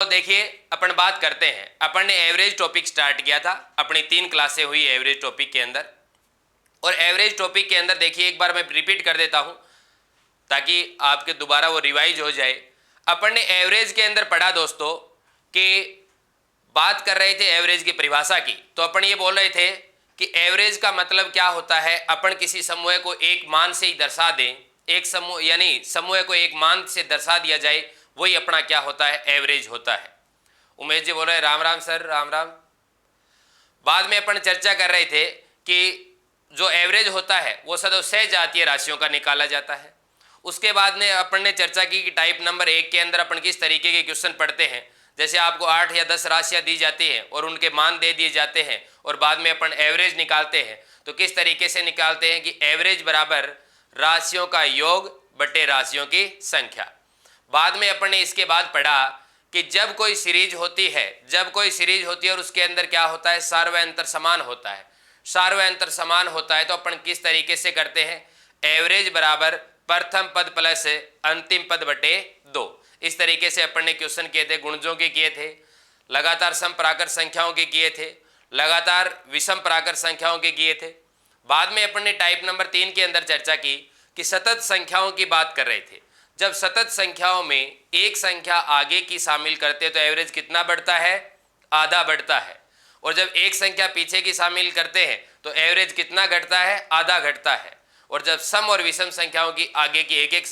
तो देखिए अपन बात करते हैं, अपन ने एवरेज टॉपिक स्टार्ट किया था, अपनी 3 क्लासें हुई एवरेज टॉपिक के अंदर। और एवरेज टॉपिक के अंदर देखिए एक बार मैं रिपीट कर देता हूं ताकि आपके दोबारा वो रिवाइज हो जाए। अपन ने एवरेज के अंदर पढ़ा दोस्तों कि बात कर रहे थे एवरेज की परिभाषा की, तो अपन ये बोल रहे थे कि एवरेज का मतलब क्या होता है। अपन किसी समूह को एक मान से ही दर्शा दें, एक समूह यानी समूह को एक मान से दर्शा दिया जाए, वही अपना क्या होता है, एवरेज होता है। उमेश जी बोल रहे हैं राम राम सर, राम राम। बाद में अपन चर्चा कर रहे थे कि जो एवरेज होता है वो सदैव सहजातीय राशियों का निकाला जाता है। उसके बाद में अपन ने चर्चा की कि टाइप नंबर 1 के अंदर अपन किस तरीके के क्वेश्चन पढ़ते हैं। जैसे आपको 8 या 10 राशियां दी जाती हैं और उनके मान दे दिए जाते हैं और बाद में अपन एवरेज निकालते हैं, तो किस तरीके से निकालते हैं कि एवरेज बराबर राशियों का योग बटे राशियों की संख्या। बाद में अपन ने इसके बाद पढ़ा कि जब कोई सीरीज होती है, जब कोई सीरीज होती है और उसके अंदर क्या होता है, सार व अंतर समान होता है। सार व अंतर समान होता है तो अपन किस तरीके से करते हैं, एवरेज बराबर प्रथम पद प्लस अंतिम पद बटे 2। इस तरीके से अपन ने क्वेश्चन किए थे, गुणजों के किए थे, लगातार सम प्राकृत संख्याओं के किए थे, लगातार विषम प्राकृत संख्याओं के किए थे। बाद में अपन ने टाइप नंबर 3 के अंदर चर्चा की कि सतत संख्याओं की बात कर रहे थे। जब सतत संख्याओं में एक संख्या आगे की शामिल करते हैं तो एवरेज कितना बढ़ता है, आधा बढ़ता है। और जब एक संख्या पीछे की शामिल करते हैं तो एवरेज कितना घटता है, आधा घटता है। और जब सम और विषम संख्याओं की आगे की एक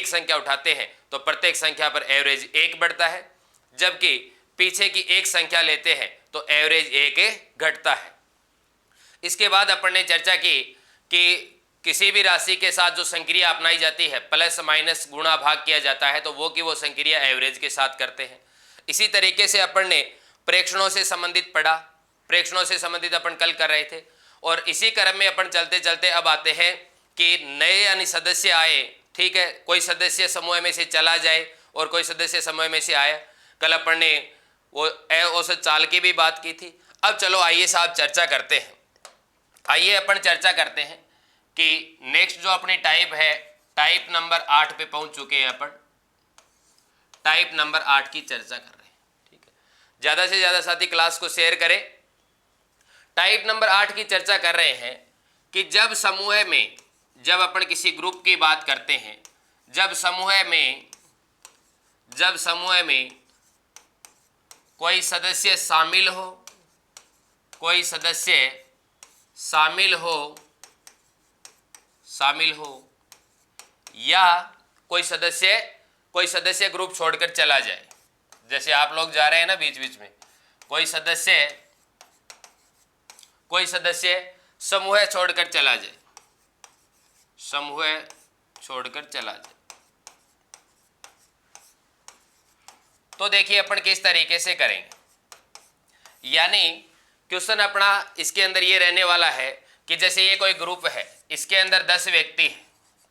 संख्या उठाते हैं तो प्रत्येक संख्या पर एवरेज 1 बढ़ता है, जबकि पीछे की एक संख्या लेते हैं तो एवरेज 1 घटता है। इसके बाद अपन ने चर्चा की कि किसी भी राशि के साथ जो संक्रिया अपनाई जाती है, प्लस माइनस गुणा भाग किया जाता है, तो वो की वो संक्रिया एवरेज के साथ करते हैं। इसी तरीके से अपन ने प्रेक्षणों से संबंधित पढ़ा, प्रेक्षणों से संबंधित अपन कल कर रहे थे। और इसी क्रम में अपन चलते चलते अब आते हैं कि नए यानी सदस्य आए, ठीक है, कोई सदस्य समूह में से चला जाए और कोई सदस्य समूह में से आया। कल अपन ने वो औसत चाल की भी बात की थी। अब चलो आइए साहब चर्चा करते हैं, आइए अपन चर्चा करते हैं कि नेक्स्ट जो अपनी टाइप है, टाइप नंबर 8 पे पहुंच चुके हैं अपन। टाइप नंबर 8 की चर्चा कर रहे हैं, ठीक है। ज़्यादा से ज़्यादा साथी क्लास को शेयर करें। टाइप नंबर 8 की चर्चा कर रहे हैं कि जब समूह में, जब अपन किसी ग्रुप की बात करते हैं, जब समूह में कोई सदस्य शामिल हो, कोई सदस्य शामिल हो या कोई सदस्य ग्रुप छोड़कर चला जाए। जैसे आप लोग जा रहे हैं ना बीच बीच में, कोई सदस्य समूह छोड़कर चला जाए, समूह छोड़कर चला जाए, तो देखिए अपन किस तरीके से करेंगे। यानी क्वेश्चन अपना इसके अंदर ये रहने वाला है कि जैसे ये कोई ग्रुप है, इसके अंदर 10 व्यक्ति हैं।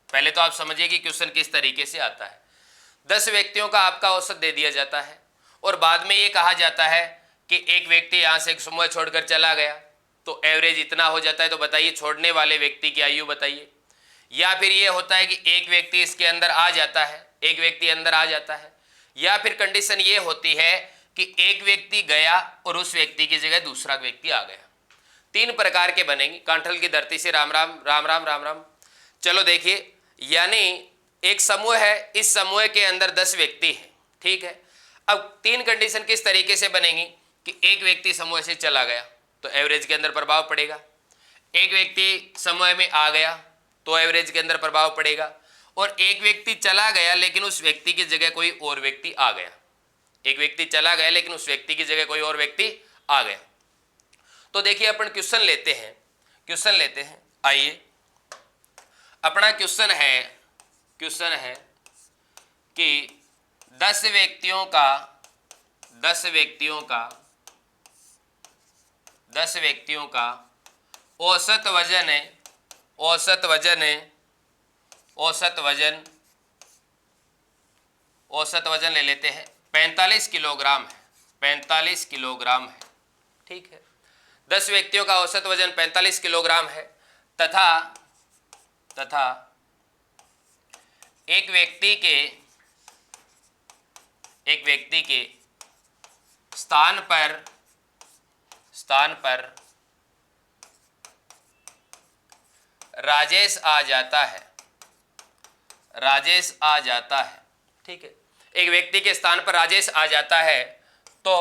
पहले तो आप समझिए कि क्वेश्चन किस तरीके से आता है। 10 व्यक्तियों का आपका औसत दे दिया जाता है और बाद में ये कहा जाता है कि एक व्यक्ति यहाँ से एक समूह छोड़कर चला गया तो एवरेज इतना हो जाता है। तो बताइए छोड़ने वाले व्यक्ति की आयु बताइए। या फिर ये होता है कि एक व्यक्ति इसके अंदर आ जाता है, एक व्यक्ति अंदर आ जाता है, या फिर कंडीशन ये होती है कि एक व्यक्ति गया और उस व्यक्ति की जगह दूसरा व्यक्ति आ गया। 3 प्रकार के बनेंगे। कांठल की धरती से राम राम, राम राम, राम राम। चलो देखिए, यानी एक समूह है, इस समूह के अंदर 10 व्यक्ति हैं, ठीक है। अब 3 कंडीशन किस तरीके से बनेंगी कि एक व्यक्ति समूह से चला गया तो एवरेज के अंदर प्रभाव पड़ेगा, एक व्यक्ति समूह में आ गया तो एवरेज के अंदर प्रभाव पड़ेगा, और एक व्यक्ति चला गया लेकिन उस व्यक्ति की जगह कोई और व्यक्ति आ गया। एक व्यक्ति चला गया लेकिन उस व्यक्ति की जगह कोई और व्यक्ति आ गया। तो देखिए अपन क्वेश्चन लेते हैं, आइए अपना क्वेश्चन है कि 10 व्यक्तियों का औसत वजन ले लेते हैं 45 किलोग्राम है, 45 किलोग्राम है, ठीक है। 10 व्यक्तियों का औसत वजन 45 किलोग्राम है तथा एक व्यक्ति एक व्यक्ति के स्थान पर राजेश आ जाता है, राजेश आ जाता है, ठीक है। एक व्यक्ति के स्थान पर राजेश आ जाता है तो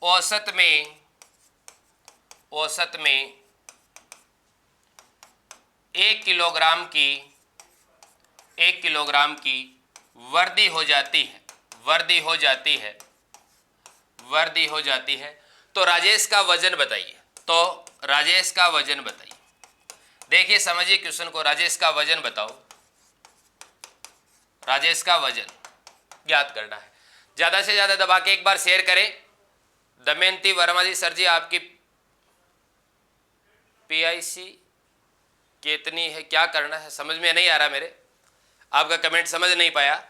औसत में 1 किलोग्राम की वर्दी हो जाती है, तो राजेश का वजन बताइए, देखिए समझिए क्वेश्चन को, राजेश का वजन बताओ, राजेश का वजन ज्ञात करना है। ज्यादा से ज्यादा दबा के एक बार शेयर करें। दमयंती वर्मा जी, सर जी आपकी PIC कितनी है, क्या करना है, समझ में नहीं आ रहा, मेरे आपका कमेंट समझ नहीं पाया।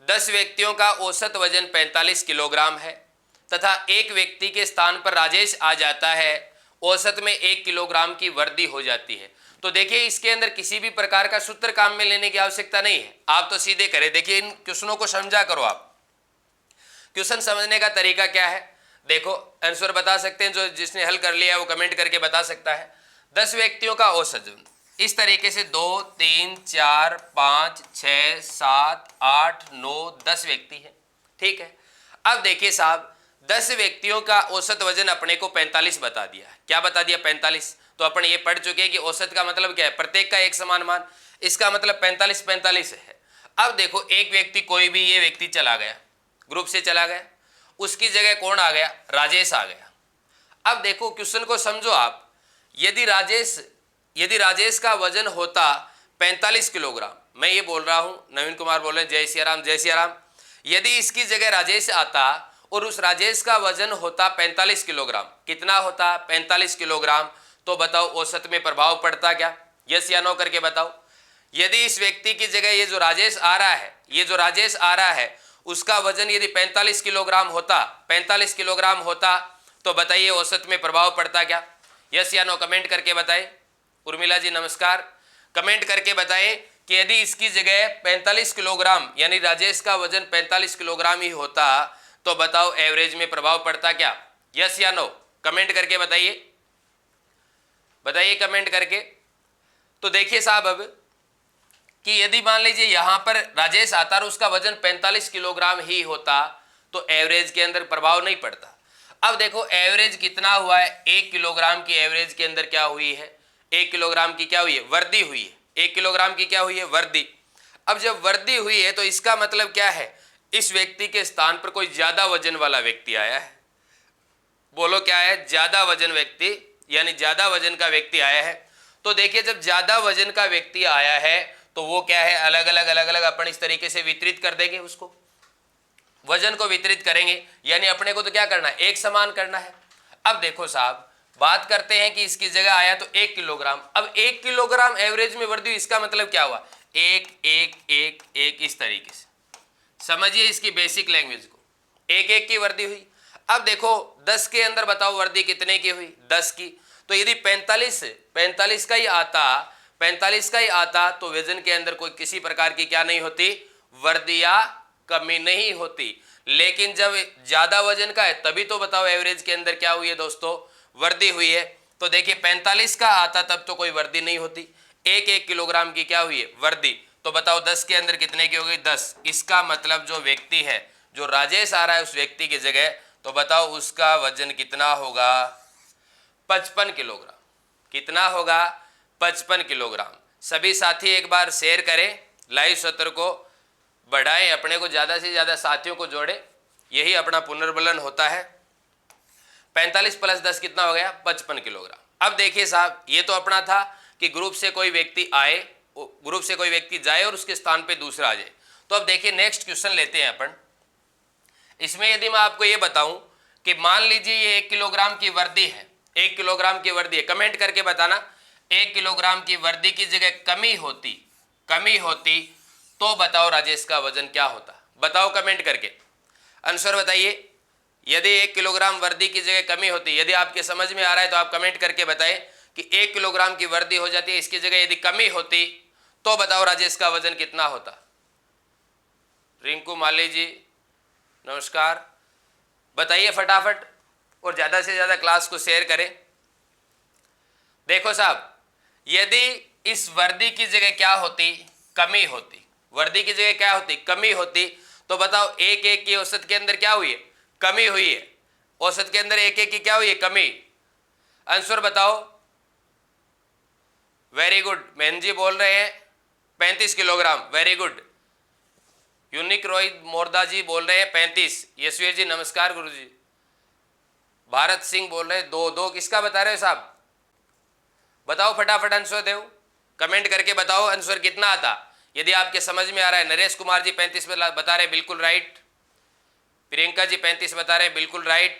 10 व्यक्तियों का औसत वजन 45 किलोग्राम है तथा एक व्यक्ति के स्थान पर राजेश आ जाता है, औसत में 1 किलोग्राम की वृद्धि हो जाती है। तो देखिए इसके अंदर किसी भी प्रकार का सूत्र काम में लेने की आवश्यकता नहीं है, आप तो सीधे करें। देखिए इन क्वेश्चनों को समझा करो आप। क्वेश्चन समझने का तरीका क्या है, देखो आंसर बता सकते हैं, जो जिसने हल कर लिया है वो कमेंट करके बता सकता है। 10 व्यक्तियों का औसत इस तरीके से 2, 3, 4, 5, 6, 7, 8, 9, 10 व्यक्ति हैं, ठीक है। अब देखिए साहब 10 व्यक्तियों का औसत वजन अपने को 45 बता दिया। क्या बता दिया? 45। तो अपन ये पढ़ चुके हैं कि औसत का मतलब क्या है, प्रत्येक का एक समान मान, इसका मतलब 45 है। अब देखो एक व्यक्ति, कोई भी ये व्यक्ति चला गया, ग्रुप से चला गया, उसकी जगह कौन आ गया? राजेश आ गया। अब देखो क्वेश्चन को समझो आप, यदि राजेश का वजन होता 45 किलोग्राम, मैं ये बोल रहा हूं, नवीन कुमार बोल रहे हैं, जय सिया राम, जय सिया राम। यदि इसकी जगह राजेश आता और उस राजेश का वजन होता 45 किलोग्राम, कितना होता? 45 किलोग्राम। तो बताओ औसत में प्रभाव पड़ता क्या? यस या नो करके बताओ। यदि इस व्यक्ति की जगह ये जो राजेश आ रहा है, उसका वजन यदि 45 किलोग्राम होता, तो बताइए औसत में प्रभाव पड़ता क्या? यस या नो कमेंट करके बताएं। उर्मिला जी नमस्कार, कमेंट करके बताएं कि यदि इसकी जगह 45 किलोग्राम यानी राजेश का वजन 45 किलोग्राम ही होता, तो बताओ एवरेज में प्रभाव पड़ता क्या? यस या नो कमेंट करके बताइए कमेंट करके। तो देखिए साहब अब कि यदि मान लीजिए यहां पर राजेश आता और उसका वजन 45 किलोग्राम ही होता, तो एवरेज के अंदर प्रभाव नहीं पड़ता। अब देखो एवरेज कितना हुआ है, 1 किलोग्राम की एवरेज के अंदर क्या हुई है? 1 किलोग्राम की क्या हुई है? वृद्धि हुई है। 1 किलोग्राम की क्या हुई है? वृद्धि। अब जब वृद्धि हुई है तो इसका मतलब क्या है? इस व्यक्ति के स्थान पर कोई ज्यादा वजन वाला व्यक्ति आया है। बोलो क्या है? ज्यादा वजन व्यक्ति, यानी ज्यादा वजन का व्यक्ति आया है। तो देखिए जब ज्यादा वजन का व्यक्ति आया है तो वो क्या है, अलग अलग अपन इस तरीके से वितरित कर देंगे, उसको वजन को वितरित करेंगे, यानी अपने को तो क्या करना है? एक समान करना है। अब देखो साहब बात करते हैं कि इसकी जगह आया तो 1 किलोग्राम। अब 1 किलोग्राम एवरेज में वृद्धि, इसका मतलब क्या हुआ? 1 1 1 1 इस तरीके से समझिए इसकी बेसिक लैंग्वेज को, 1 1 की वृद्धि हुई। अब देखो 10 के अंदर बताओ वृद्धि कितने की हुई? 10 की। तो यदि 45 का ही आता तो वजन के अंदर कोई किसी प्रकार की क्या नहीं होती? वृद्धि या कमी नहीं होती। लेकिन जब ज्यादा वजन का है तभी तो बताओ एवरेज के अंदर क्या हुई है दोस्तों? वृद्धि हुई है। तो देखिए 45 का आता तब तो कोई वृद्धि नहीं होती, 1 1 किलोग्राम की क्या हुई है? वृद्धि। तो बताओ 10 के अंदर कितने की हो गई? 10। इसका मतलब जो व्यक्ति है, जो राजेश आ रहा है उस व्यक्ति की जगह, तो बताओ उसका वजन कितना होगा? 55 किलोग्राम। कितना होगा? 55 किलोग्राम। सभी साथी एक बार शेयर करें, लाइव सत्र को बढ़ाएं, अपने को ज्यादा से ज्यादा साथियों को जोड़े, यही अपना पुनर्बलन होता है। 45 + 10 कितना हो गया? 55 किलोग्राम। अब देखिए साहब ये तो अपना था कि ग्रुप से कोई व्यक्ति आए, ग्रुप से कोई व्यक्ति जाए और उसके स्थान पे दूसरा आ जाए। तो अब देखिए नेक्स्ट क्वेश्चन लेते हैं अपन। इसमें यदि मैं आपको ये बताऊं कि मान लीजिए ये 1 किलोग्राम की वृद्धि है, 1 किलोग्राम की वृद्धि है, कमेंट करके बताना 1 किलोग्राम की वृद्धि की जगह कमी होती तो बताओ राजेश का वजन क्या होता? बताओ कमेंट करके आंसर बताइए। यदि 1 किलोग्राम वृद्धि की जगह कमी होती, यदि आपके समझ में आ रहा है तो आप कमेंट करके बताएं कि 1 किलोग्राम की वृद्धि हो जाती है, इसकी जगह यदि कमी होती तो बताओ राजेश का वजन कितना होता? रिंकू माली जी नमस्कार। बताइए फटाफट और ज़्यादा से ज़्यादा क्लास को शेयर करें। देखो साहब, यदि इस वर्दी की जगह क्या होती, कमी होती, वर्दी की जगह क्या होती, कमी होती, तो बताओ एक एक की औसत के अंदर क्या हुई है, कमी हुई है। औसत के अंदर एक एक की क्या हुई है, कमी। आंसर बताओ। वेरी गुड, मेहन जी बोल रहे हैं 35 kilogram, very good. Unique Rohit Morda ji बोल रहे हैं 35। यशवीर जी नमस्कार गुरु जी। भारत सिंह बोल रहे हैं 2 किसका बता रहे हो साहब, बताओ फटाफट आंसर दो, कमेंट करके बताओ आंसर कितना आता, यदि आपके समझ में आ रहा है। नरेश कुमार जी 35 बता रहे, बिल्कुल राइट। प्रियंका जी 35 बता रहे हैं, बिल्कुल राइट।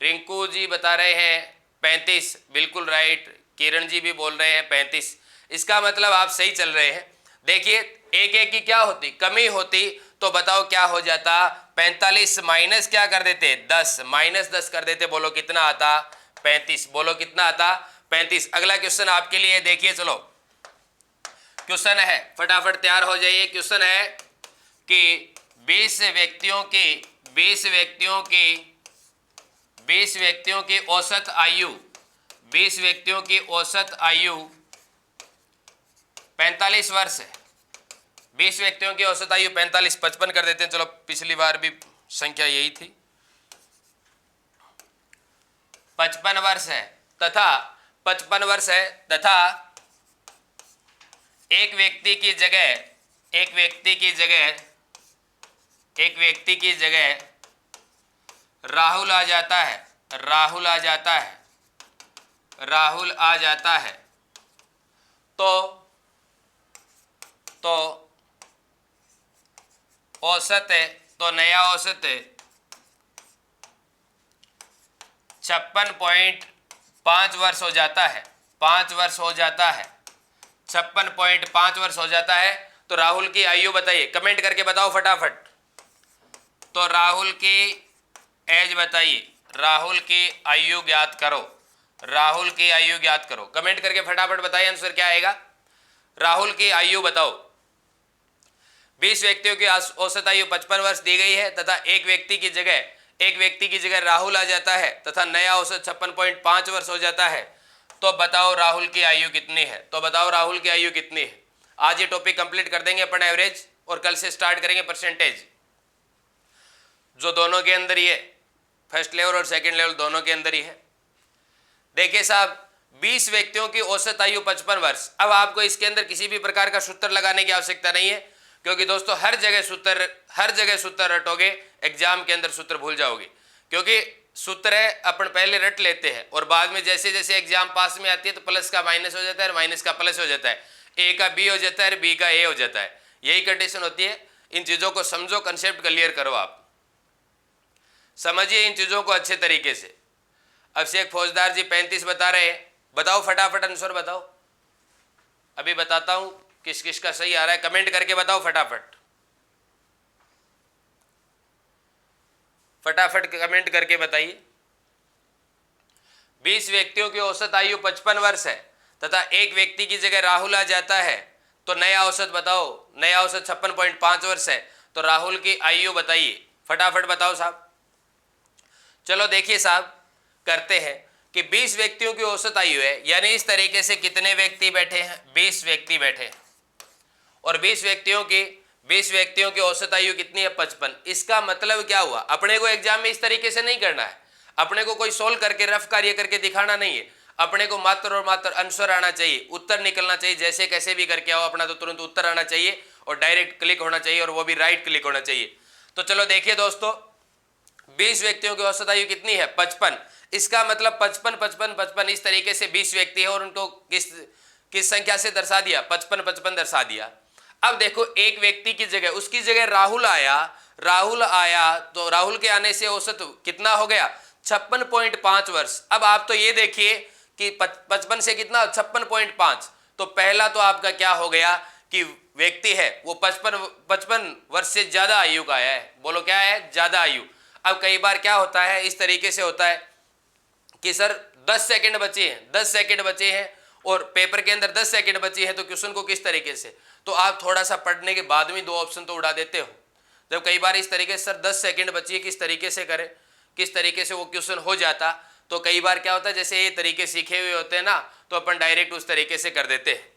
रिंकू जी बता रहे हैं 35, बिल्कुल राइट। किरण जी भी बोल रहे हैं 35। इसका मतलब आप सही चल रहे हैं। देखिए एक एक की क्या होती, कमी होती, तो बताओ क्या हो जाता, 45 माइनस क्या कर देते, 10, माइनस 10 कर देते, बोलो कितना आता, 35। बोलो कितना आता, 35। अगला क्वेश्चन आपके लिए, देखिए चलो क्वेश्चन है, फटाफट तैयार हो जाइए। क्वेश्चन है कि 20 व्यक्तियों की औसत आयु, 20 व्यक्तियों की औसत आयु 45 वर्ष है। 20 व्यक्तियों की औसत आयु 45, 55 कर देते हैं, चलो पिछली बार भी संख्या यही थी, 55 वर्ष है, तथा 55 वर्ष है, तथा एक व्यक्ति की जगह राहुल आ जाता है, राहुल आ जाता है, तो औसत है, तो नया औसत है 56.5 वर्ष हो जाता है, 5 वर्ष हो जाता है, 56.5 वर्ष हो जाता है। तो राहुल की आयु बताइए, कमेंट करके बताओ फटाफट। तो राहुल की एज बताइए, राहुल की आयु ज्ञात करो, राहुल की आयु ज्ञात करो, कमेंट करके फटाफट बताइए आंसर क्या आएगा। राहुल की आयु बताओ। 20 व्यक्तियों की औसत आयु 55 वर्ष दी गई है, तथा एक व्यक्ति की जगह राहुल आ जाता है, तथा नया औसत 56.5 वर्ष हो जाता है। तो बताओ राहुल की आयु कितनी है, तो बताओ राहुल की आयु कितनी है। आज ये टॉपिक कंप्लीट कर देंगे अपन एवरेज, और कल से स्टार्ट करेंगे परसेंटेज, जो दोनों के अंदर ही है, फर्स्ट लेवल और सेकंड लेवल दोनों के अंदर ही है। देखिए साहब, 20 व्यक्तियों की औसत आयु 55 वर्ष। अब आपको इसके अंदर किसी भी प्रकार का सूत्र लगाने की आवश्यकता नहीं है, क्योंकि दोस्तों हर जगह सूत्र रटोगे, एग्जाम के अंदर सूत्र भूल जाओगे, क्योंकि सूत्र है अपन पहले रट लेते हैं, और बाद में जैसे जैसे एग्जाम पास में आती है तो प्लस का माइनस हो जाता है, माइनस का प्लस हो जाता है, ए का बी हो जाता है, बी का ए हो जाता है, यही कंडीशन होती है। इन चीज़ों को समझो, कंसेप्ट क्लियर करो, आप समझिए इन चीज़ों को अच्छे तरीके से। अभिषेक फौजदार जी 35 बता रहे हैं, बताओ फटाफट आंसर बताओ। अभी बताता हूं किस किस का सही आ रहा है, कमेंट करके बताओ फटाफट, फटाफट कमेंट करके बताइए। 20 व्यक्तियों की औसत आयु 55 वर्ष है, तथा एक व्यक्ति की जगह राहुल आ जाता है, तो नया औसत बताओ। नया औसत 56.5 वर्ष है, तो राहुल की आयु बताइए, फटाफट बताओ साहब। चलो देखिए साहब, करते हैं कि 20 व्यक्तियों की औसत आयु है, यानी इस तरीके से कितने व्यक्ति बैठे हैं, 20 व्यक्ति बैठे हैं, और 20 व्यक्तियों की औसत आयु कितनी है, 55। इसका मतलब क्या हुआ, अपने को एग्जाम में इस तरीके से नहीं करना है, अपने को कोई सोल्व करके रफ कार्य करके दिखाना नहीं है, अपने को मात्र और मात्र आंसर आना चाहिए, उत्तर निकलना चाहिए, जैसे कैसे भी करके आओ अपना तो तुरंत उत्तर आना चाहिए, और डायरेक्ट क्लिक होना चाहिए, और वो भी राइट क्लिक होना चाहिए। तो चलो देखिए दोस्तों, 20 व्यक्तियों की औसत आयु कितनी है, 55। इसका मतलब 55 55 55 इस तरीके से 20 व्यक्ति है, और उनको किस संख्या से दर्शा दिया, 55 55 दर्शा दिया। अब देखो एक व्यक्ति की जगह, उसकी जगह राहुल आया, तो राहुल के आने से औसत कितना हो गया, 56.5 वर्ष। अब आप तो ये देखिए कि 55 से कितना, 56.5, तो पहला तो आपका क्या हो गया कि व्यक्ति है वो 55 वर्ष से ज्यादा आयु का है, बोलो क्या है, ज्यादा आयु। अब कई बार क्या होता है, इस तरीके से होता है कि सर 10 सेकंड बचे हैं, 10 सेकंड बचे हैं, और पेपर के अंदर 10 सेकंड बची है तो क्वेश्चन को किस तरीके से, तो आप थोड़ा सा पढ़ने के बाद में 2 ऑप्शन तो उड़ा देते हो। जब कई बार इस तरीके से सर 10 सेकंड बची है किस तरीके से करें, किस तरीके से वो क्वेश्चन हो जाता, तो कई बार क्या होता है जैसे ये तरीके सीखे हुए होते हैं ना, तो अपन डायरेक्ट उस तरीके से कर देते हैं।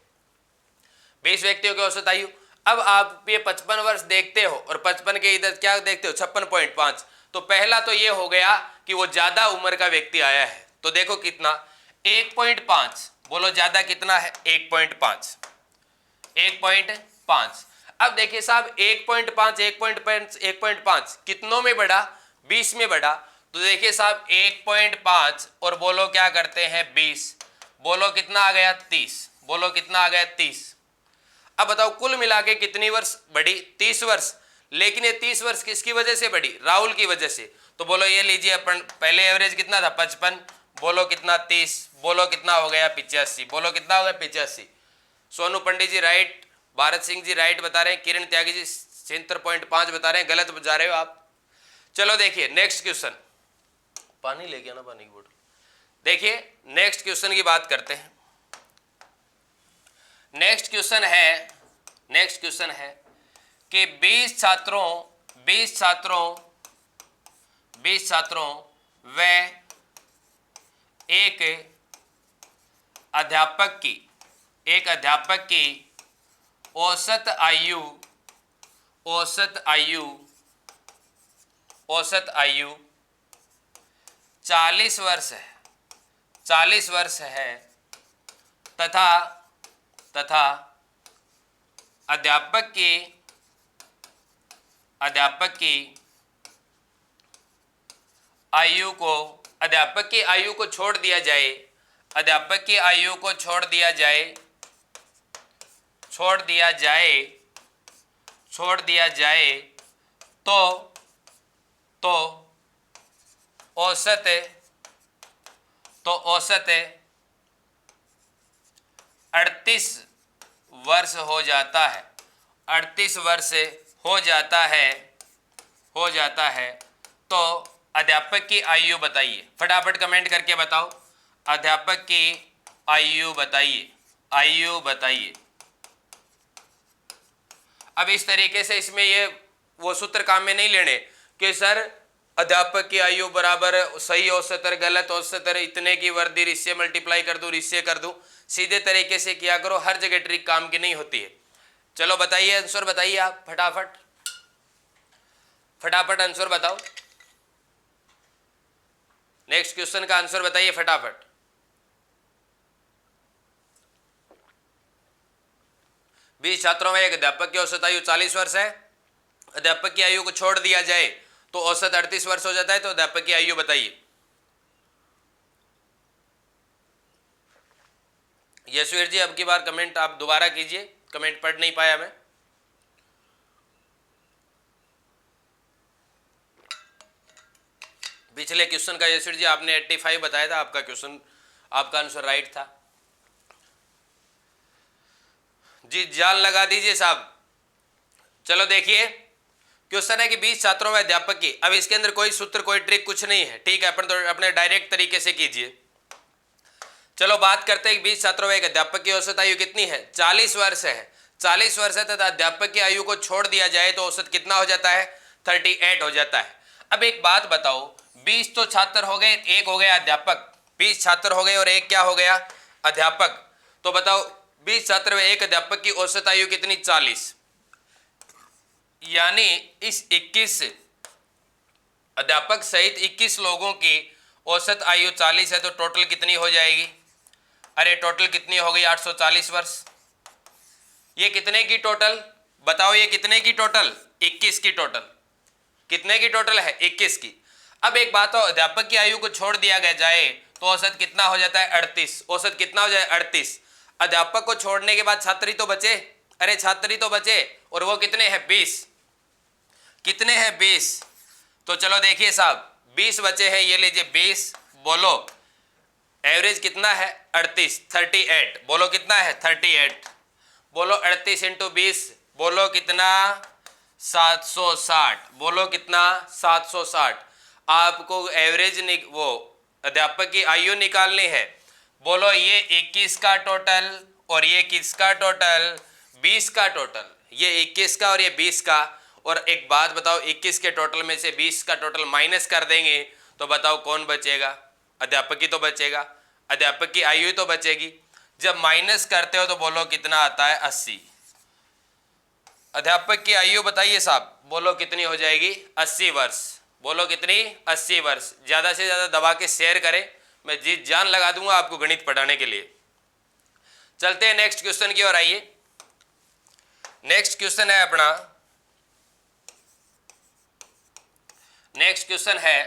20 व्यक्तियों की औसत आयु, अब आप ये 55 वर्ष देखते हो और 55 के इधर क्या देखते हो 56.5, तो पहला तो ये हो गया कि वो ज्यादा उम्र का व्यक्ति आया है। तो देखो कितना 1.5, बोलो ज्यादा कितना है 1.5, 1.5। अब देखिए साहब 1.5 कितनों में बढ़ा, 20 में बढ़ा, तो देखिए साहब 1.5 और बोलो क्या करते हैं 20, बोलो कितना आ गया 30, बोलो कितना आ गया 30। अब बताओ कुल मिला के कितनी वर्ष बढ़ी, 30 वर्ष। लेकिन ये 30 वर्ष किसकी वजह से बढ़ी, राहुल की वजह से। तो बोलो ये लीजिए अपन पहले एवरेज कितना था 55, बोलो कितना 30, बोलो कितना हो गया 85, बोलो कितना हो गया 85। सोनू पंडित जी राइट, भारत सिंह जी राइट बता रहे हैं, किरण त्यागी जी 76.5 बता रहे हैं, गलत बता रहे हो आप। चलो देखिए नेक्स्ट क्वेश्चन, पानी लेके आना, पानी की बोतल। देखिए नेक्स्ट क्वेश्चन की बात करते हैं। नेक्स्ट क्वेश्चन है कि 20 छात्रों व एक अध्यापक की औसत आयु 40 वर्ष है तथा अध्यापक की आयु को छोड़ दिया जाए, तो औसत 38 वर्ष हो जाता है, 38 वर्ष हो जाता है। तो अध्यापक की आयु बताइए, फटाफट कमेंट करके बताओ, अध्यापक की आयु बताइए। अब इस तरीके से इसमें ये वो सूत्र काम में नहीं लेने कि सर अध्यापक की आयु बराबर सही औसत और गलत औसत और इतने की वर्दी इससे मल्टीप्लाई कर दूं, इससे कर दूं। सीधे तरीके से किया करो, हर जगह ट्रिक काम की नहीं होती है। चलो बताइए आंसर, बताइए आप फटाफट आंसर बताओ। नेक्स्ट क्वेश्चन का आंसर बताइए फटाफट। बीस छात्रों में एक अध्यापक की औसत आयु 40 वर्ष है, अध्यापक की आयु को छोड़ दिया जाए तो औसत 38 वर्ष हो जाता है। तो अध्यापक की आयु बताइए। यशवीर जी अब की बार कमेंट आप दोबारा कीजिए, कमेंट पढ़ नहीं पाया मैं। पिछले क्वेश्चन का यशवीर जी आपने 85 बताया था, आपका क्वेश्चन, आपका आंसर राइट था जी। जान लगा दीजिए साहब। चलो देखिए क्वेश्चन है कि 20 छात्रों में अध्यापक की, अब इसके अंदर कोई सूत्र कोई ट्रिक कुछ नहीं है, ठीक है, अपन तो अपने डायरेक्ट तरीके से कीजिए। चलो बात करते हैं कि 20 छात्रों में एक अध्यापक की औसत आयु कितनी है, 40 वर्ष है। 40 वर्ष है तथा अध्यापक की आयु को छोड़ दिया जाए तो औसत कितना हो जाता है, 38 हो जाता है। अब एक बात बताओ, 20 तो छात्र हो गए, एक हो गया अध्यापक, 20 छात्र हो गए और एक क्या हो गया, अध्यापक। तो बताओ 20 छात्र में एक अध्यापक की औसत आयु कितनी, 40। यानी इस 21 अध्यापक सहित 21 लोगों की औसत आयु 40 है, तो टोटल कितनी हो जाएगी, अरे टोटल कितनी हो गई, 840 वर्ष। ये कितने की टोटल बताओ, ये कितने की टोटल, 21 की टोटल, कितने की टोटल है, 21 की। अब एक बात हो, अध्यापक की आयु को छोड़ दिया गया जाए तो औसत कितना हो जाता है, 38। औसत कितना हो जाए, 38। अध्यापक को छोड़ने के बाद छात्र ही तो बचे, अरे छात्र ही तो बचे, और वो कितने हैं, 20। कितने हैं, 20। तो चलो देखिए साहब 20 बचे हैं, ये लीजिए 20, बोलो एवरेज कितना है, 38, 38, बोलो कितना है, 38, बोलो 38 इंटू 20, बोलो कितना, 760, बोलो कितना, 760। आपको एवरेज वो अध्यापक की आयु निकालनी है, बोलो ये 21 का टोटल और ये किसका टोटल, 20 का टोटल। ये 21 का और ये 20 का। और एक बात बताओ, 21 के टोटल में से 20 का टोटल माइनस कर देंगे तो बताओ कौन बचेगा, अध्यापक ही तो बचेगा, अध्यापक की आयु ही तो बचेगी। जब माइनस करते हो तो बोलो कितना आता है, 80। अध्यापक की आयु बताइए साहब, बोलो कितनी हो जाएगी, 80 वर्ष। बोलो कितनी, 80 वर्ष। ज़्यादा से ज़्यादा दबा के शेयर करें, मैं जी जान लगा दूंगा आपको गणित पढ़ाने के लिए। चलते हैं नेक्स्ट क्वेश्चन की ओर। आइए, नेक्स्ट क्वेश्चन है अपना, नेक्स्ट क्वेश्चन है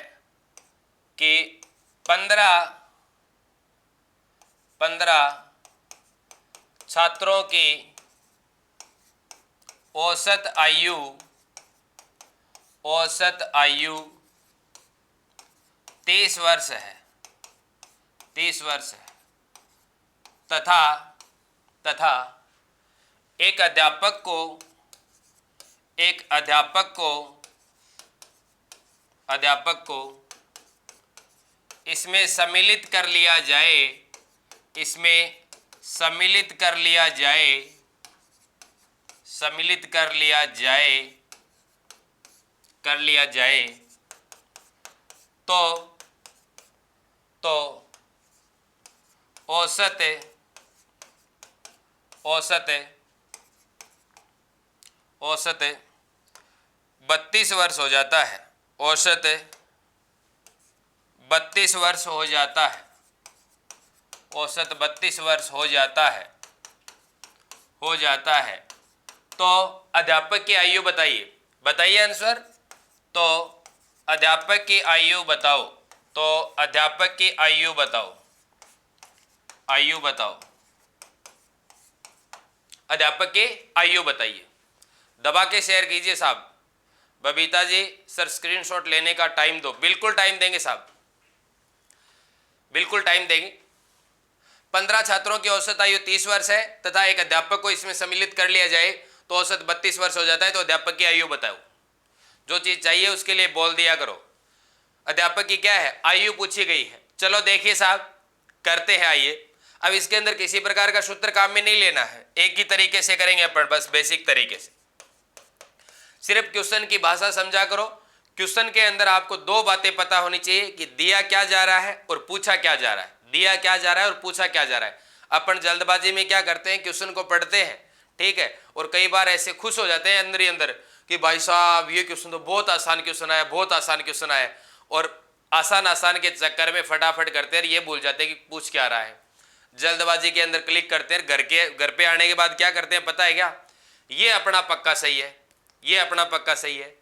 कि 15 छात्रों की औसत आयु 30 वर्ष है, 30 वर्ष है, तथा एक अध्यापक को इसमें सम्मिलित कर लिया जाए, तो औसत 32 वर्ष हो जाता है, औसत 32 वर्ष हो जाता है, औसत 32 वर्ष हो जाता है। तो अध्यापक की आयु बताइए आंसर। तो अध्यापक की आयु बताओ, अध्यापक की आयु बताओ, अध्यापक की आयु बताइए। दबा के शेयर कीजिए साहब। बबीता जी सर स्क्रीनशॉट लेने का टाइम दो, बिल्कुल टाइम देंगे साहब, बिल्कुल टाइम देंगे। 15 छात्रों की औसत आयु 30 वर्ष है तथा एक अध्यापक को इसमें सम्मिलित कर लिया जाए तो औसत 32 वर्ष हो जाता है। तो अध्यापक की आयु बताओ। जो चीज चाहिए उसके लिए बोल दिया करो। अध्यापक की क्या है, आयु पूछी गई है। चलो देखिए साहब, करते हैं। आइए, अब इसके अंदर किसी प्रकार का सूत्र काम में नहीं लेना है, एक ही तरीके से करेंगे अपन, बस बेसिक तरीके से। सिर्फ क्वेश्चन की भाषा समझा करो। क्वेश्चन के अंदर आपको दो बातें पता होनी चाहिए कि दिया क्या जा रहा है और पूछा क्या जा रहा है। दिया क्या जा रहा है और पूछा क्या जा रहा है। अपन जल्दबाजी में क्या करते हैं, क्वेश्चन को पढ़ते हैं, ठीक है, और कई बार ऐसे खुश हो जाते हैं अंदर ही अंदर कि भाई साहब ये क्वेश्चन तो बहुत आसान क्वेश्चन आया, बहुत आसान क्वेश्चन आया, और आसान के चक्कर में फटाफट करते हैं, ये भूल जाते हैं कि पूछ क्या रहा है। जल्दबाजी के अंदर क्लिक करते हैं, घर पे आने के बाद क्या करते हैं पता है क्या, ये अपना पक्का सही है, ये अपना पक्का सही है,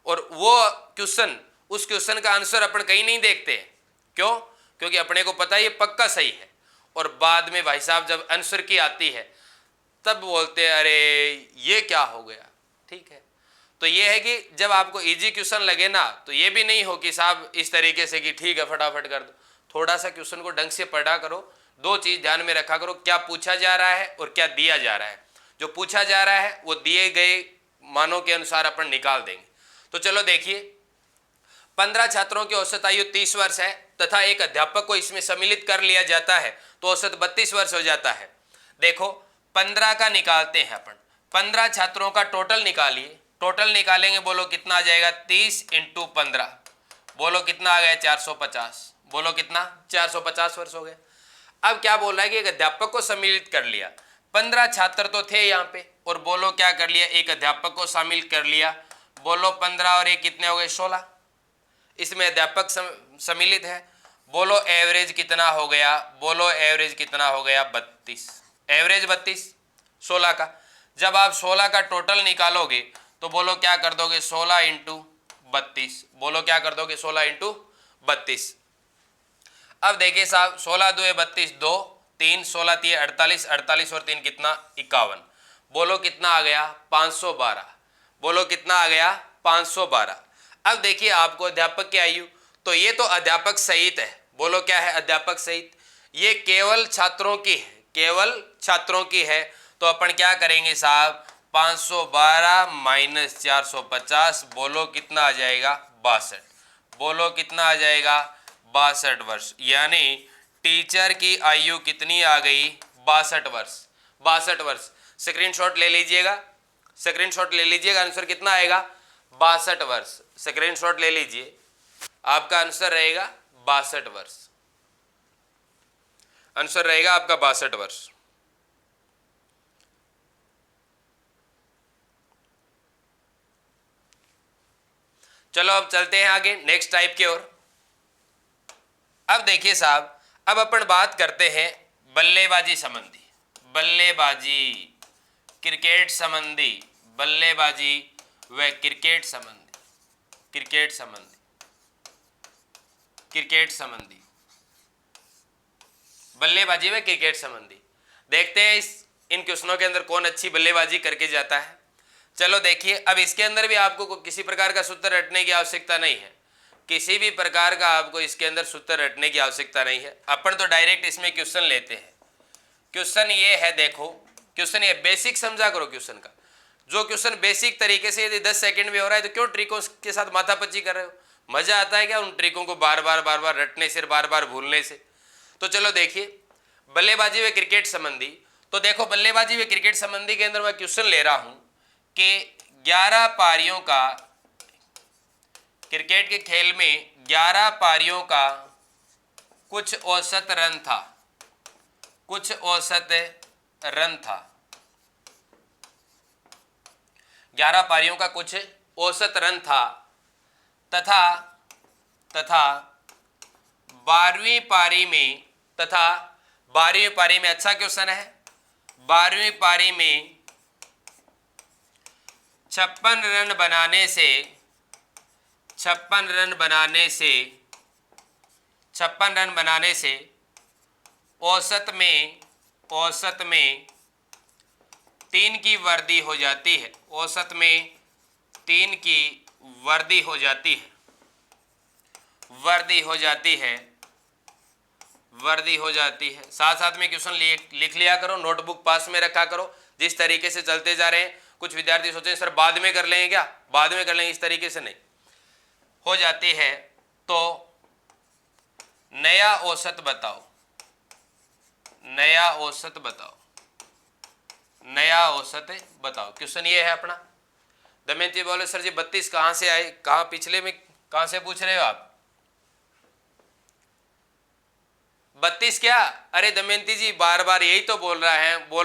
और वो क्वेश्चन, उस क्वेश्चन का आंसर अपन कहीं नहीं देखते। क्यों? क्योंकि अपने को पता है ये पक्का सही है, और बाद में भाई साहब जब आंसर की आती है तब बोलते हैं अरे ये क्या हो गया। ठीक है, तो ये है कि जब आपको इजी क्वेश्चन लगे ना, तो ये भी नहीं हो कि साहब इस तरीके से कि ठीक है फटाफट कर दो। थोड़ा सा क्वेश्चन को ढंग से पढ़ा करो। दो चीज ध्यान में रखा करो, क्या पूछा जा रहा है और क्या दिया जा रहा है। जो पूछा जा रहा है वो दिए गए मानों के अनुसार अपन निकाल देंगे। तो चलो देखिए, 15 छात्रों की औसत आयु 30 वर्ष है तथा एक अध्यापक को इसमें सम्मिलित कर लिया जाता है तो औसत 32 वर्ष हो जाता है। देखो 15 का निकालते हैं अपन, 15 छात्रों का टोटल निकालिए। टोटल निकालेंगे, बोलो कितना आ जाएगा, 30 × 15, बोलो कितना आ गया, 450। बोलो कितना, 450 वर्ष हो गए। अब क्या बोल रहा है कि एक अध्यापक को सम्मिलित कर लिया। 15 छात्र तो थे यहाँ पे, और बोलो क्या कर लिया, एक अध्यापक को शामिल कर लिया। बोलो 15 और 1 कितने हो गए, 16। इसमें अध्यापक सम्मिलित है। बोलो एवरेज कितना हो गया, बोलो एवरेज कितना हो गया, 32। एवरेज 32 16 का। जब आप 16 का टोटल निकालोगे तो बोलो क्या कर दोगे, 16 × 32। बोलो क्या कर दोगे, 16 × 32। अब देखिए साहब, 16 2 32, 2 3, 16 3 48, 48 और 3 कितना, 51। बोलो कितना आ गया, 512। बोलो कितना आ गया, 512। अब देखिए आपको अध्यापक की आयु, तो ये तो अध्यापक सहित है। बोलो क्या है, अध्यापक सहित। ये केवल छात्रों की है, केवल छात्रों की है। तो अपन क्या करेंगे साहब, 512 - 450, बोलो कितना आ जाएगा, 62। बोलो कितना आ जाएगा, 62 वर्ष। यानी टीचर की आयु कितनी आ गई? 62 वर्ष। 62 वर्ष। स्क्रीनशॉट ले लीजिएगा, स्क्रीनशॉट ले लीजिएगा। आंसर कितना आएगा? 62 वर्ष। स्क्रीनशॉट ले लीजिए, आपका आंसर रहेगा 62 वर्ष। आंसर रहेगा आपका 62 वर्ष। चलो अब चलते हैं आगे नेक्स्ट टाइप की ओर। अब देखिए साहब, अब अपन बात करते हैं बल्लेबाजी संबंधी। बल्लेबाजी, क्रिकेट संबंधी, बल्लेबाजी व क्रिकेट संबंधी, क्रिकेट संबंधी, क्रिकेट संबंधी, बल्लेबाजी व क्रिकेट संबंधी। देखते हैं इन क्वेश्चनों के अंदर कौन अच्छी बल्लेबाजी करके जाता है। चलो देखिए, अब इसके अंदर भी आपको किसी प्रकार का सूत्र रटने की आवश्यकता नहीं है, किसी भी प्रकार का आपको इसके अंदर सूत्र रटने की आवश्यकता नहीं है। अपन तो डायरेक्ट इसमें क्वेश्चन लेते हैं। क्वेश्चन ये है, देखो क्वेश्चन ये, बेसिक समझा करो क्वेश्चन का। जो क्वेश्चन बेसिक तरीके से यदि 10 सेकंड में हो रहा है तो क्यों ट्रिकों के साथ माथापच्ची कर रहे हो? मजा आता है क्या उन ट्रिकों को बार बार रटने से, बार बार भूलने से? तो चलो देखिए, बल्लेबाजी व क्रिकेट संबंधी। तो देखो बल्लेबाजी व क्रिकेट संबंधी के अंदर मैं क्वेश्चन ले रहा हूं कि 11 पारियों का, क्रिकेट के खेल में 11 पारियों का कुछ औसत रन था, कुछ औसत रन था। 11 पारियों का कुछ औसत रन था तथा 12वीं पारी में, तथा 12वीं पारी में, अच्छा क्वेश्चन है, 12वीं पारी में 56 रन बनाने से, 56 रन बनाने से, 56 रन बनाने से औसत में 3 की वृद्धि हो जाती है। औसत में 3 की वृद्धि हो जाती है, वृद्धि हो जाती है, वृद्धि हो जाती है। साथ साथ में क्वेश्चन लिख लिया करो, नोटबुक पास में रखा करो। जिस तरीके से चलते जा रहे हैं, कुछ विद्यार्थी सोचते हैं सर बाद में कर लेंगे, क्या बाद में कर लेंगे, इस तरीके से नहीं हो जाती है। तो नया औसत बताओ, नया औसत बताओ, नया औसत बताओ। क्वेश्चन ये है अपना। दमयंती बोले सर जी 32 कहां से आए, कहां पिछले में कहां से पूछ रहे हो आप? 32 क्या? अरे दमयंती जी बार बार यही तो बोल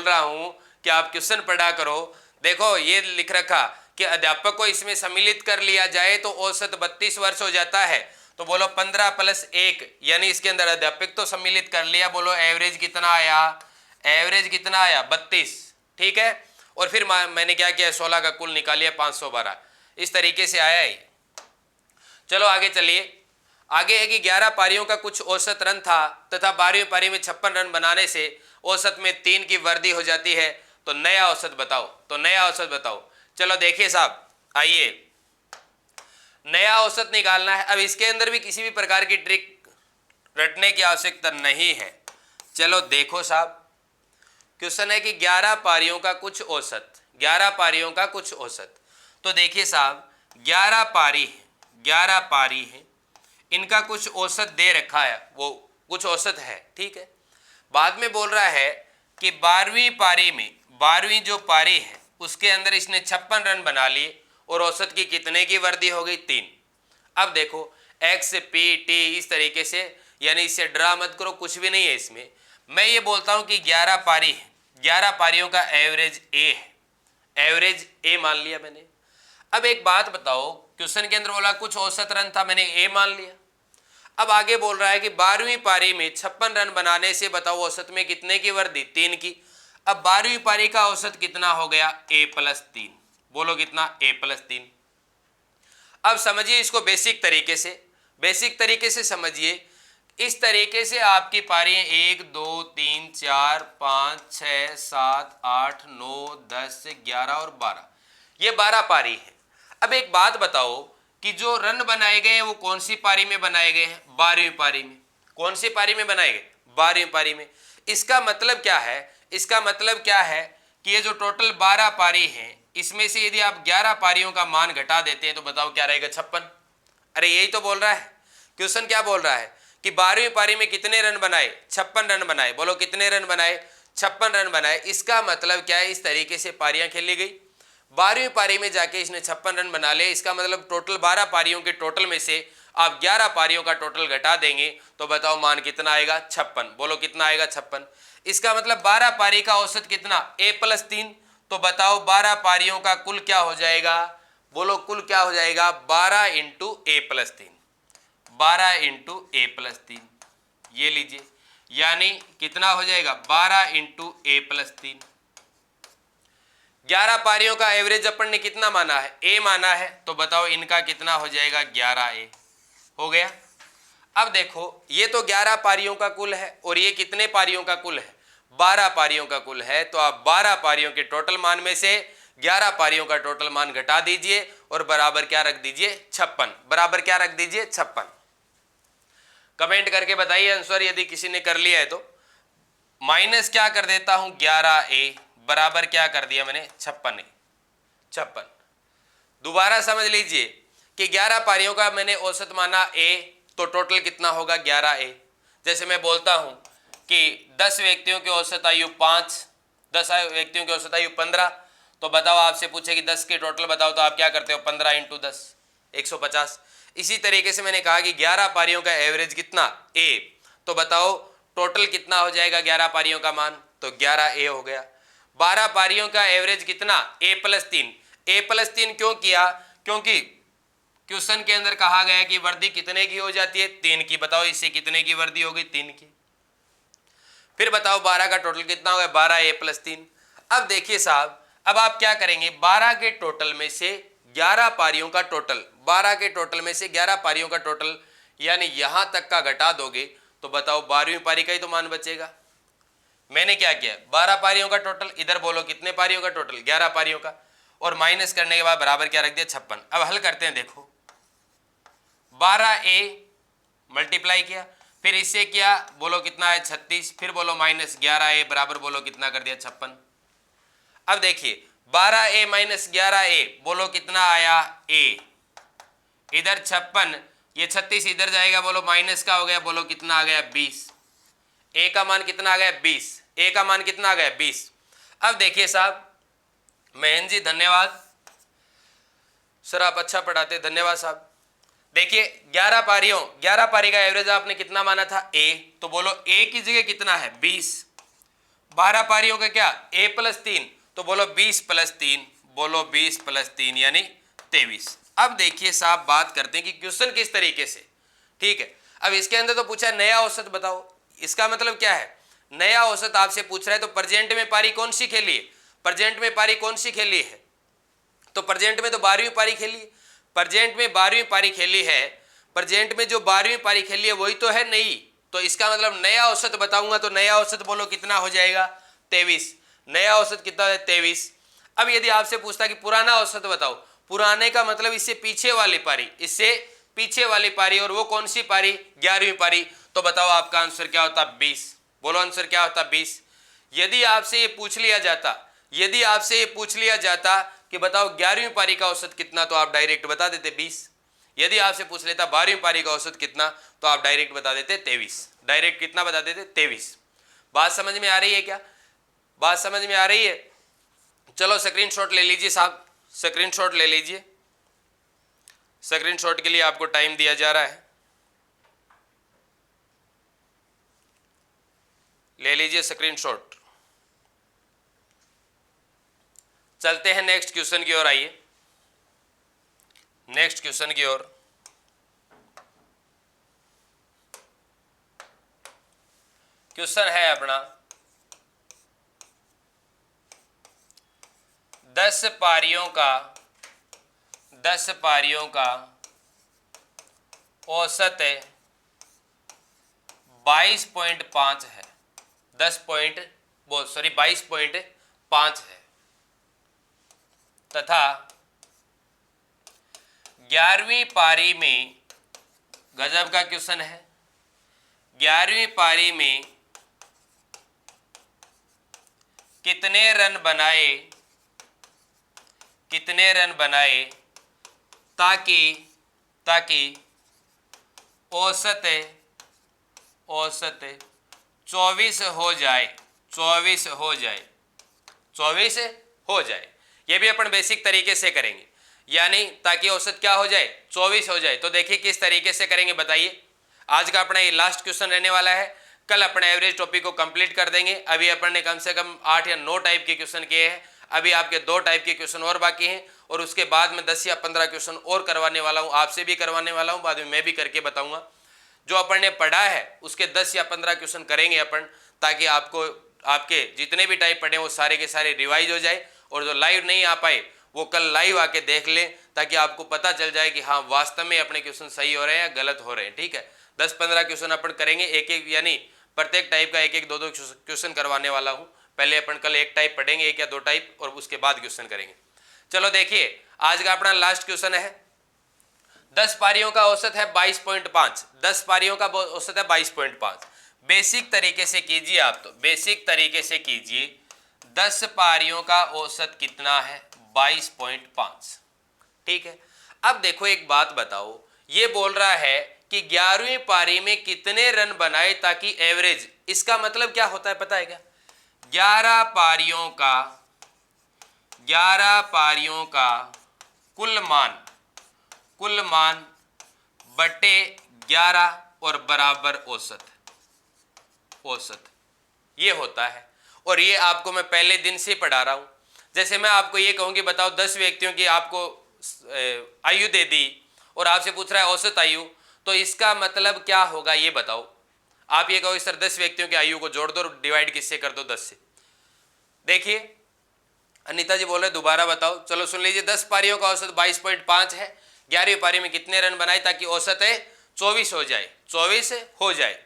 रहा हूं कि आप क्वेश्चन पढ़ा करो। देखो ये लिख रखा कि अध्यापक को इसमें सम्मिलित कर लिया जाए तो औसत 32 वर्ष हो जाता है। तो बोलो 15 + 1, यानी इसके अंदर अध्यापक तो सम्मिलित कर लिया। बोलो एवरेज कितना आया? एवरेज कितना आया? 32, ठीक है। और फिर मैंने क्या किया, 16 का कुल निकालिया 512, इस तरीके से आया ही। चलो आगे चलिए। आगे है कि 11 पारियों का कुछ औसत रन था तथा 12वीं पारी में 56 रन बनाने से औसत में 3 की वृद्धि हो जाती है। तो नया औसत बताओ, तो नया औसत बताओ। चलो देखिए साहब, आइए नया औसत निकालना है। अब इसके अंदर भी किसी भी प्रकार की ट्रिक रटने की आवश्यकता नहीं है। चलो देखो साहब, क्वेश्चन है कि 11 पारियों का कुछ औसत, 11 पारियों का कुछ औसत। तो देखिए साहब, 11 पारी है, 11 पारी है, इनका कुछ औसत दे रखा है, वो कुछ औसत है, ठीक है। बाद में बोल रहा है कि 12वीं पारी में, 12वीं जो पारी है उसके अंदर इसने 56 रन बना लिए और औसत की कितने की वृद्धि हो गई? 3। अब देखो एक्स पी टी इस तरीके से, यानी इससे ड्रा मत करो, कुछ भी नहीं है इसमें। मैं ये बोलता हूं कि 11 पारी है, 11 पारियों का एवरेज ए है, एवरेज ए मान लिया मैंने। अब एक बात बताओ, क्वेश्चन के अंदर बोला कुछ औसत रन था, मैंने ए मान लिया। अब आगे बोल रहा है कि 12वीं पारी में 56 रन बनाने से बताओ औसत में कितने की वृद्धि? 3 की। अब 12वीं पारी का औसत कितना हो गया? a+3। बोलो कितना? a+3। अब समझिए इसको बेसिक तरीके से, बेसिक तरीके से समझिए। इस तरीके से आपकी पारी 1 2 3 4 5 6 7 8 9 10 11 और 12, ये 12 पारी है। अब एक बात बताओ कि जो रन बनाए गए हैं वो कौन सी पारी में बनाए गए हैं? 12वीं पारी में। कौन सी पारी में बनाए गए? 12वीं पारी में। इसका मतलब क्या है? इसका मतलब क्या है कि ये जो टोटल 12 पारी हैं, इसमें से यदि आप 11 पारियों का मान घटा देते हैं तो बताओ क्या रहेगा? 56। अरे यही तो बोल रहा है क्वेश्चन, क्या बोल रहा है कि 12वीं पारी में कितने रन बनाए, 56 रन बनाए। बोलो कितने रन बनाए, 56 रन बनाए। इसका मतलब क्या है, इस तरीके से पारियां खेली गई। 12वीं पारी में जाके इसने 56 रन बना लिए। इसका मतलब टोटल 12 पारियों के टोटल में से आप 11 पारियों का टोटल घटा देंगे तो बताओ मान कितना आएगा, 56। बोलो कितना आएगा, 56। इसका मतलब 12 पारी का औसत कितना, a+3। तो बताओ 12 पारियों का कुल क्या हो जाएगा, बोलो कुल क्या हो जाएगा, 12 इंटू a+3, 12 इंटू a+3। ये लीजिए, यानी कितना हो जाएगा, 12 इंटू a+3। 11 पारियों का एवरेज अपन ने कितना माना है, a माना है। तो बताओ इनका कितना हो जाएगा, 11a हो गया। अब देखो ये तो 11 पारियों का कुल है और ये कितने पारियों का कुल है, 12 पारियों का कुल है। तो आप 12 पारियों के टोटल मान में से 11 पारियों का टोटल मान घटा दीजिए और बराबर क्या रख दीजिए, 56। बराबर क्या रख दीजिए, 56। कमेंट करके बताइए आंसर यदि किसी ने कर लिया है तो। माइनस क्या कर देता हूं, 11a बराबर क्या कर दिया मैंने, 56a, 56। दोबारा समझ लीजिए कि 11 पारियों का मैंने औसत माना a, तो टोटल कितना होगा, 11a। जैसे मैं बोलता हूं कि 10 व्यक्तियों की औसत आयु 5, 10 व्यक्तियों की औसत आयु 15, तो बताओ आपसे पूछे कि 10 के टोटल बताओ, तो आप क्या करते हो, 15 इंटू 10, 150। इसी तरीके से मैंने कहा कि 11 पारियों का एवरेज कितना, a, तो बताओ टोटल कितना हो जाएगा 11 पारियों का मान, तो 11a हो गया। 12 पारियों का एवरेज कितना, a+3। a+3 क्यों किया, क्योंकि क्वेश्चन के अंदर कहा गया कि वर्दी कितने की हो जाती है, 3 की। बताओ इससे कितने की वर्दी होगी, 3 की। फिर बताओ 12 का टोटल कितना होगा, 12a+3। अब देखिए साहब, अब आप क्या करेंगे, 12 के टोटल में से 11 पारियों का टोटल, 12 के टोटल में से 11 पारियों का टोटल यानी यहां तक का घटा दोगे तो बताओ 12वीं पारी का ही तो मान बचेगा। मैंने क्या किया, 12 पारियों का टोटल, इधर बोलो कितने पारियों का टोटल, 11 पारियों का, और माइनस करने के बाद बराबर क्या रख दिया, 56। अब हल करते हैं, देखो 12a मल्टीप्लाई किया, फिर इससे किया, बोलो कितना है 36, फिर बोलो माइनस 11a बराबर बोलो कितना कर दिया, 56। अब देखिए 12a माइनस 11a बोलो कितना आया, a, इधर 56, ये 36 इधर जाएगा, बोलो माइनस का हो गया, बोलो कितना आ गया, 20। a का मान कितना आ गया, 20। a का मान कितना आ गया, 20। अब देखिए साहब, महेंद्र जी धन्यवाद सर, आप अच्छा पढ़ाते, धन्यवाद साहब। देखिए 11 पारी का एवरेज आपने कितना माना था, a, तो बोलो a की जगह कितना है, 20। 12 पारियों का क्या, a+3, तो बोलो 20+3, बोलो 20+3 यानी 23। अब देखिए साहब, बात करते हैं कि क्वेश्चन किस तरीके से, ठीक है। अब इसके अंदर तो पूछा नया औसत बताओ, इसका मतलब क्या है, नया औसत आपसे पूछ रहा है। तो प्रेजेंट में पारी कौन सी खेली है, प्रेजेंट में पारी कौन सी खेली है, तो प्रेजेंट में तो 12वीं पारी खेली, प्रेजेंट में 12वीं पारी खेली है। प्रेजेंट में जो 12वीं पारी खेली है वही तो है नई, तो इसका मतलब नया औसत बताऊंगा तो नया औसत बोलो कितना हो जाएगा, 23। नया औसत कितना है, 23। अब यदि आपसे पूछता कि पुराना औसत बताओ, पुराने का मतलब इससे पीछे वाली पारी, इससे पीछे वाली पारी, और वो कौन सी पारी, 11वीं पारी, तो बताओ आपका आंसर क्या होता, 20। बोलो आंसर क्या होता, 20। यदि आपसे ये पूछ लिया जाता, यदि आपसे ये पूछ लिया जाता कि बताओ 11वीं पारी का औसत कितना, तो आप डायरेक्ट बता देते 20। यदि आपसे पूछ लेता 12वीं पारी का औसत कितना, तो आप डायरेक्ट बता देते 23। डायरेक्ट कितना बता देते, 23। बात समझ में आ रही है क्या, बात समझ में आ रही है। चलो स्क्रीनशॉट ले लीजिए साहब, स्क्रीनशॉट ले लीजिए। स्क्रीनशॉट के लिए आपको टाइम दिया जा रहा है, ले लीजिए स्क्रीनशॉट। चलते हैं नेक्स्ट क्वेश्चन की ओर, आइए नेक्स्ट क्वेश्चन की ओर। क्वेश्चन है अपना 10 पारियों का औसत 22.5 है, 22.5 है, तथा 11वीं पारी में, गजब का क्वेश्चन है, 11वीं पारी में कितने रन बनाए ताकि औसत औसत 24 हो जाए, 24 हो जाए, 24 हो जाए। ये भी अपन बेसिक तरीके से करेंगे, यानी ताकि औसत क्या हो जाए, 24 हो जाए। तो देखिए किस तरीके से करेंगे बताइए। आज का अपना ये लास्ट क्वेश्चन रहने वाला है, कल अपने एवरेज टॉपिक को कंप्लीट कर देंगे। अभी अपन ने कम से कम 8 या 9 टाइप के क्वेश्चन किए हैं, अभी आपके 2 टाइप के क्वेश्चन और बाकी हैं, और उसके बाद में 10 या 15 क्वेश्चन और करवाने वाला हूँ, आपसे भी करवाने वाला हूँ, बाद में मैं भी करके बताऊंगा। जो अपन ने पढ़ा है उसके 10 या 15 क्वेश्चन करेंगे अपन, ताकि आपको आपके जितने भी टाइप पढ़े वो सारे के सारे रिवाइज हो जाए, और जो लाइव नहीं आ पाए वो कल लाइव आके देख लें, ताकि आपको पता चल जाए कि हाँ वास्तव में अपने क्वेश्चन सही हो रहे हैं या गलत हो रहे हैं। ठीक है, 10-15 क्वेश्चन अपन करेंगे, एक एक, यानी प्रत्येक टाइप का एक एक 2-2 क्वेश्चन करवाने वाला हूँ। पहले अपन कल एक टाइप पढ़ेंगे, 1 या 2 टाइप, और उसके बाद क्वेश्चन करेंगे। चलो देखिए, आज का अपना लास्ट क्वेश्चन है, 10 पारियों का औसत है 22.5, 10 पारियों का औसत है 22.5। बेसिक तरीके से कीजिए आप, तो बेसिक तरीके से कीजिए, 10 पारियों का औसत कितना है, 22.5। ठीक है, अब देखो एक बात बताओ, ये बोल रहा है कि 11वीं पारी में कितने रन बनाए ताकि एवरेज, इसका मतलब क्या होता है पता है क्या, 11 पारियों का कुल मान बटे 11 और बराबर औसत ये होता है। और ये आपको मैं पहले दिन से पढ़ा रहा हूं। जैसे मैं आपको ये कहूँ कि बताओ 10 व्यक्तियों की आपको आयु दे दी और आपसे पूछ रहा है औसत आयु, तो इसका मतलब क्या होगा ये बताओ। आप ये कहो सर 10 व्यक्तियों की आयु को जोड़ दो, डिवाइड किससे कर दो, 10 से। देखिए अनीता जी बोल रहे दोबारा बताओ, चलो सुन लीजिए, 10 पारियों का औसत 22.5 है, 11वीं पारी में कितने रन बनाए ताकि औसत है 24 हो जाए, 24 हो जाए।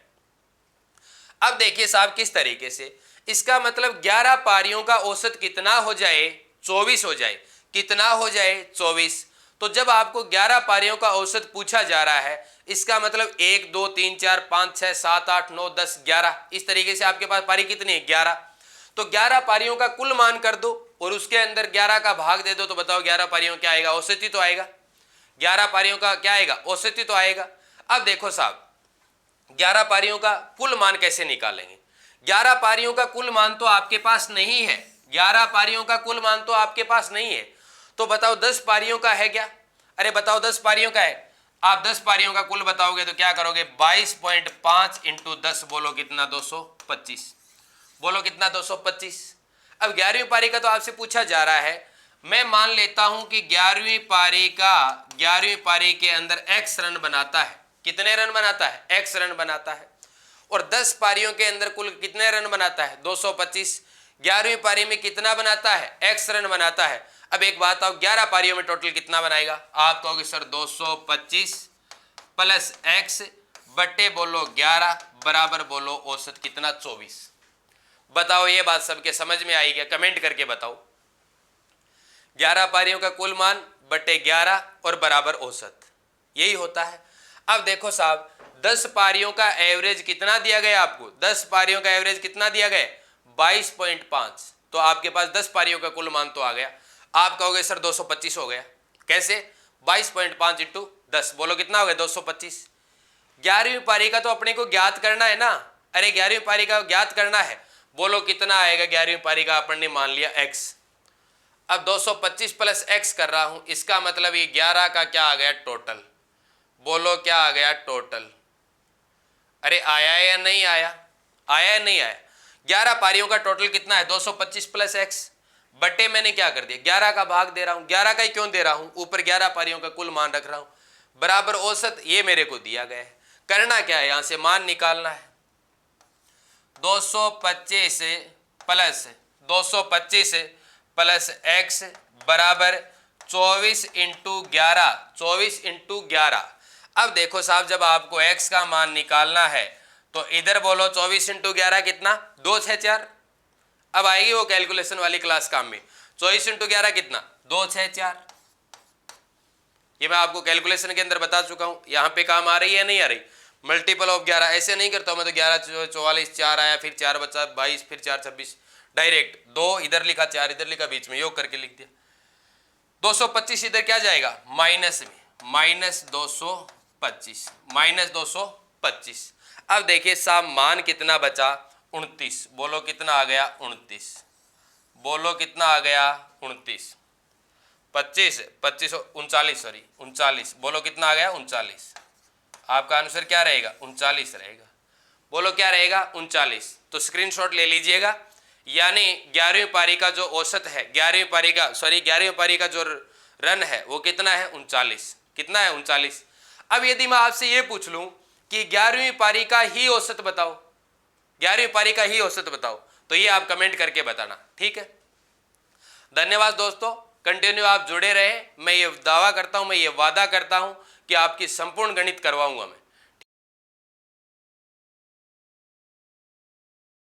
अब देखिए साहब किस तरीके से, इसका मतलब 11 पारियों का औसत कितना हो जाए, 24 हो जाए, कितना हो जाए 24। तो जब आपको 11 पारियों का औसत पूछा जा रहा है, इसका मतलब 1 2 3 4 5 6 7 8 9 10 11, इस तरीके से आपके पास पारी कितनी है 11। तो 11 पारियों का कुल मान कर दो और उसके अंदर 11 का भाग दे दो, तो बताओ 11 पारियों क्या आएगा, औसत ही तो आएगा। 11 पारियों का क्या आएगा, औसत ही तो आएगा। अब देखो साहब 11 पारियों का कुल मान कैसे निकालेंगे, 11 पारियों का कुल मान तो आपके पास नहीं है, 11 पारियों का कुल मान तो आपके पास नहीं है। तो बताओ 10 पारियों का है क्या, अरे बताओ 10 पारियों का है। आप 10 पारियों का कुल बताओगे तो क्या करोगे, 22.5 इंटू 10, बोलो कितना, 225, बोलो कितना 225। अब 11वीं पारी का तो आपसे पूछा जा रहा है, मैं मान लेता हूं कि 11वीं पारी के अंदर x रन बनाता है, कितने रन बनाता है, x रन बनाता है, और 10 पारियों के अंदर कुल कितने रन बनाता है, 225। 11वीं पारी में कितना बनाता है, x रन बनाता है। अब एक बात आओ, 11 पारियों में टोटल कितना बनाएगा, आप कहोगे सर 225 प्लस x बटे बोलो 11 बराबर बोलो औसत कितना, 24। बताओ ये बात सबके समझ में आई क्या, कमेंट करके बताओ। 11 पारियों का कुल मान बटे 11 और बराबर औसत, यही होता है। अब देखो साहब 10 पारियों का एवरेज कितना दिया गया आपको, 10 पारियों का एवरेज कितना दिया गया, 22.5। तो आपके पास 10 पारियों का कुल मान तो आ गया। आप कहोगे सर 225 हो गया, कैसे, 22.5 इंटू 10, बोलो कितना हो गया, 225। 11वीं पारी का तो अपने को ज्ञात करना है ना, अरे 11वीं पारी का ज्ञात करना है, बोलो कितना आएगा 11वीं पारी का, अपन ने मान लिया x। अब 225 प्लस x कर रहा हूं, इसका मतलब ये 11 का क्या आ गया टोटल, बोलो क्या आ गया टोटल। अरे आया या नहीं आया, आया या नहीं आया। 11 पारियों का टोटल कितना है, 225 प्लस x बटे मैंने क्या कर दिया, 11 का भाग दे रहा हूं, 11 का ही क्यों दे रहा हूं, ऊपर 11 पारियों का कुल मान रख रहा हूं, बराबर औसत ये मेरे को दिया गया है। करना क्या है, यहां से मान निकालना है, 225 प्लस x बराबर 24 इंटू 11, 24 इंटू 11। अब देखो साहब जब आपको x का मान निकालना है तो इधर बोलो 24 इंटू 11 कितना, 2 6 4। अब आएगी वो कैलकुलेशन वाली क्लास काम में, 24 इंटू 11 कितना, 2 6 4। ये मैं आपको कैलकुलेशन के अंदर बता चुका हूं, यहां पे काम आ रही है नहीं आ रही, मल्टीपल ऑफ 11 ऐसे नहीं करता मैं तो 11 44 4 आया, फिर 4 बचा 22, फिर 4 26, डायरेक्ट 2 इधर लिखा 4 इधर लिखा, बीच में योग करके लिख दिया। 225 इधर क्या जाएगा माइनस में, -225, -225 25। अब देखिए साहब मान कितना बचा 29। बोलो कितना आ गया 29। बोलो कितना आ गया 29। 25 25 39 सॉरी 39। बोलो कितना आ गया 39। आपका आंसर क्या रहेगा 39 रहेगा। बोलो क्या रहेगा 39। तो स्क्रीनशॉट ले लीजिएगा। यानी 11वीं पारी का जो औसत है 11वीं पारी का जो रन है वो कितना है 39। कितना है 39। अब यदि मैं आपसे ये पूछ लूं कि 11वीं पारी का ही औसत बताओ, 11वीं पारी का ही औसत बताओ, तो ये आप कमेंट करके बताना, ठीक है। धन्यवाद दोस्तों, कंटिन्यू आप जुड़े रहे। मैं ये दावा करता हूं, मैं ये वादा करता हूं कि आपकी संपूर्ण गणित करवाऊंगा मैं।